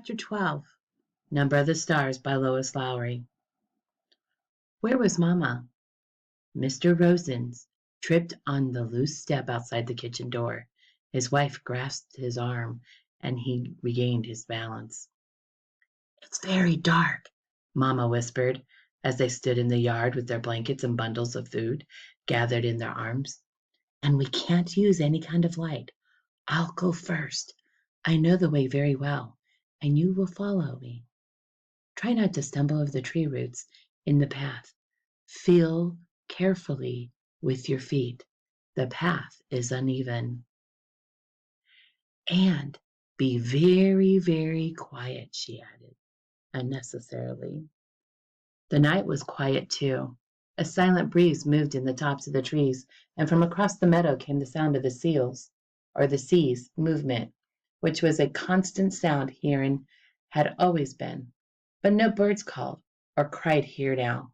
Chapter 12 Number of the Stars by Lois Lowry. Where was Mama? Mr. Rosens tripped on the loose step outside the kitchen door. His wife grasped his arm, and he regained his balance. "It's very dark," Mama whispered, as they stood in the yard with their blankets and bundles of food gathered in their arms. "And we can't use any kind of light. I'll go first. I know the way very well, and you will follow me. Try not to stumble over the tree roots in the path. Feel carefully with your feet. The path is uneven. And be very, very quiet," she added, unnecessarily. The night was quiet, too. A silent breeze moved in the tops of the trees, and from across the meadow came the sound of the sea's movement, which was a constant sound here and had always been. But no birds called or cried here now.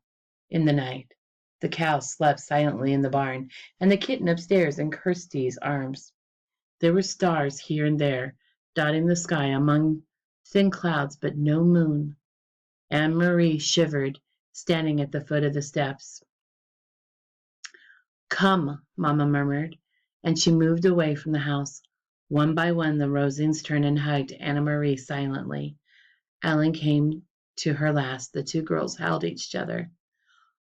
In the night, the cow slept silently in the barn, and the kitten upstairs in Kirsty's arms. There were stars here and there, dotting the sky among thin clouds, but no moon. Anne-Marie shivered, standing at the foot of the steps. "Come," Mama murmured, and she moved away from the house. One by one the Rosens turned and hugged Anne-Marie silently. Ellen came to her last. The two girls held each other.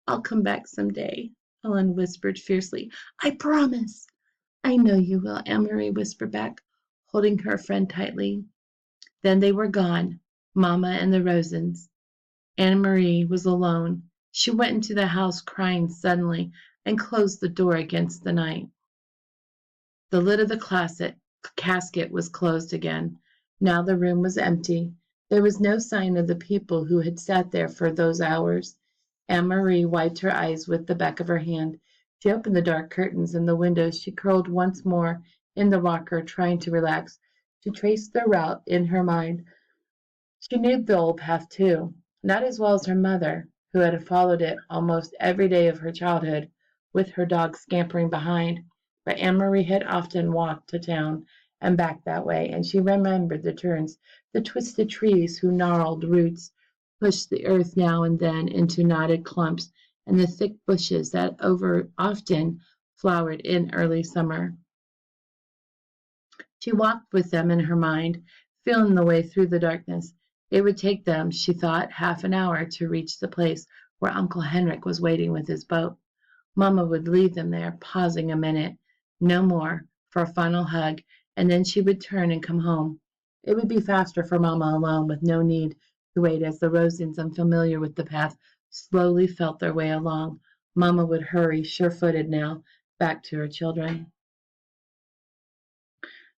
"I'll come back some day," Ellen whispered fiercely. "I promise." "I know you will," Anne-Marie whispered back, holding her friend tightly. Then they were gone, Mama and the Rosens. Anne-Marie was alone. She went into the house crying suddenly and closed the door against the night. The lid of the casket was closed again. Now the room was empty. There was no sign of the people who had sat there for those hours. Anne-Marie wiped her eyes with the back of her hand. She opened the dark curtains and the windows. She curled once more in the rocker, trying to relax. She traced their route in her mind. She knew the old path, too, not as well as her mother, who had followed it almost every day of her childhood, with her dog scampering behind. But Anne-Marie had often walked to town and back that way, and she remembered the turns, the twisted trees whose gnarled roots pushed the earth now and then into knotted clumps, and the thick bushes that often flowered in early summer. She walked with them in her mind, feeling the way through the darkness. It would take them, she thought, half an hour to reach the place where Uncle Henrik was waiting with his boat. Mama would leave them there, pausing a minute, no more, for a final hug, and then she would turn and come home. It would be faster for Mama alone, with no need to wait as the Rosens, unfamiliar with the path, slowly felt their way along. Mama would hurry, sure-footed now, back to her children.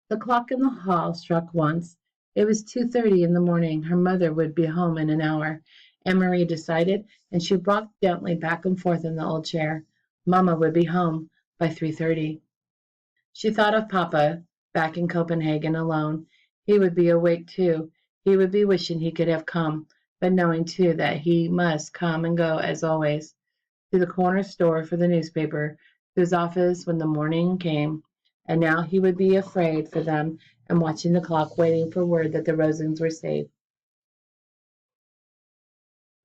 The clock in the hall struck once. It was 2:30 in the morning. Her mother would be home in an hour, Anne-Marie decided, and she rocked gently back and forth in the old chair. Mama would be home by 3:30. She thought of Papa, back in Copenhagen alone. He would be awake too. He would be wishing he could have come, but knowing too that he must come and go as always. To the corner store for the newspaper, to his office when the morning came, and now he would be afraid for them and watching the clock, waiting for word that the Rosens were safe,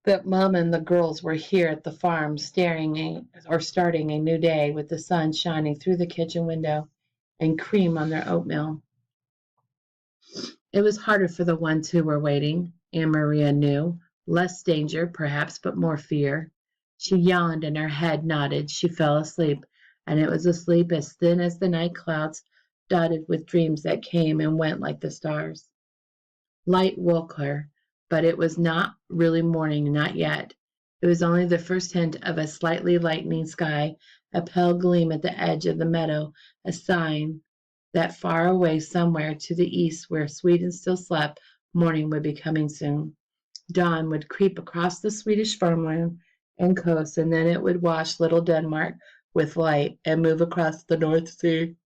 that Mama and the girls were here at the farm, starting a new day with the sun shining through the kitchen window and cream on their oatmeal. It was harder for the ones who were waiting, Anne-Marie knew. Less danger, perhaps, but more fear. She yawned and her head nodded. She fell asleep, and it was a sleep as thin as the night clouds, dotted with dreams that came and went like the stars. Light woke her, but it was not really morning, not yet. It was only the first hint of a slightly lightening sky, a pale gleam at the edge of the meadow, a sign that far away somewhere to the east, where Sweden still slept, morning would be coming soon. Dawn would creep across the Swedish farmland and coast, and then it would wash little Denmark with light and move across the North Sea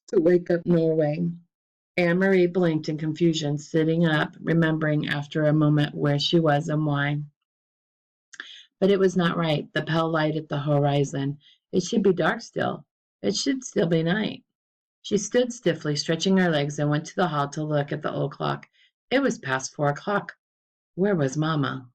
to wake up Norway. Anne-Marie blinked in confusion, sitting up, remembering after a moment where she was and why. But it was not right, the pale light at the horizon. It should be dark still. It should still be night. She stood stiffly, stretching her legs, and went to the hall to look at the old clock. It was past 4 o'clock. Where was Mamma?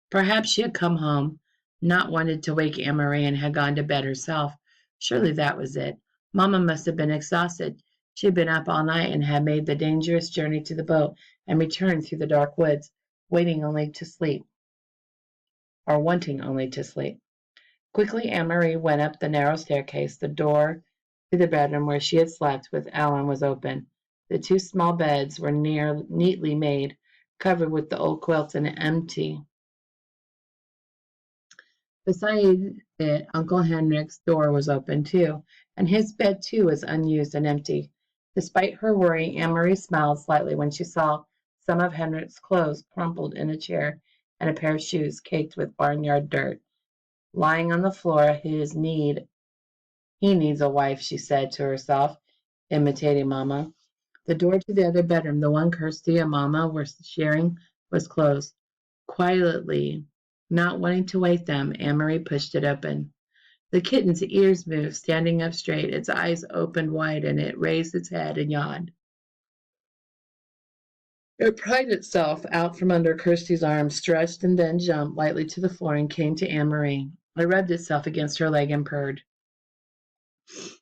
Perhaps she had come home, not wanted to wake Anne-Marie, and had gone to bed herself. Surely that was it. Mamma must have been exhausted. She had been up all night and had made the dangerous journey to the boat and returned through the dark woods, waiting only to sleep, or wanting only to sleep. Quickly Anne-Marie went up the narrow staircase. The door to the bedroom where she had slept with Ellen was open. The two small beds were neatly made, covered with the old quilts, and empty. Beside it, Uncle Henrik's door was open, too, and his bed, too, was unused and empty. Despite her worry, Anne-Marie smiled slightly when she saw some of Henrik's clothes crumpled in a chair and a pair of shoes caked with barnyard dirt lying on the floor. He needs a wife, she said to herself, imitating Mamma. The door to the other bedroom, the one Kirsty and Mamma were sharing, was closed. Quietly, not wanting to wake them, Anne-Marie pushed it open. The kitten's ears moved, standing up straight. Its eyes opened wide, and it raised its head and yawned. It pried itself out from under Kirsty's arm, stretched, and then jumped lightly to the floor and came to Anne-Marie. It rubbed itself against her leg and purred.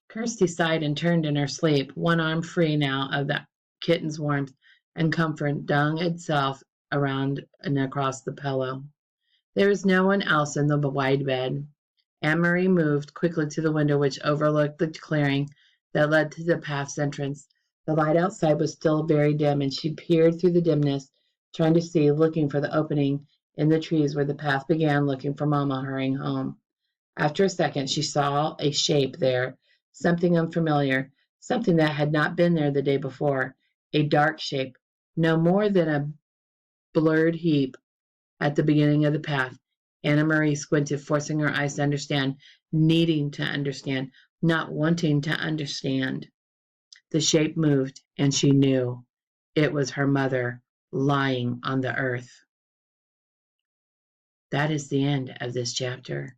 Kirsty sighed and turned in her sleep, one arm free now of the kitten's warmth and comfort, dung itself around and across the pillow. There was no one else in the wide bed. Anne-Marie moved quickly to the window which overlooked the clearing that led to the path's entrance. The light outside was still very dim, and she peered through the dimness, trying to see, looking for the opening in the trees where the path began, looking for Mamma hurrying home. After a second, she saw a shape there, something unfamiliar, something that had not been there the day before, a dark shape, no more than a blurred heap at the beginning of the path. Anne-Marie squinted, forcing her eyes to understand, needing to understand, not wanting to understand. The shape moved, and she knew it was her mother lying on the earth. That is the end of this chapter.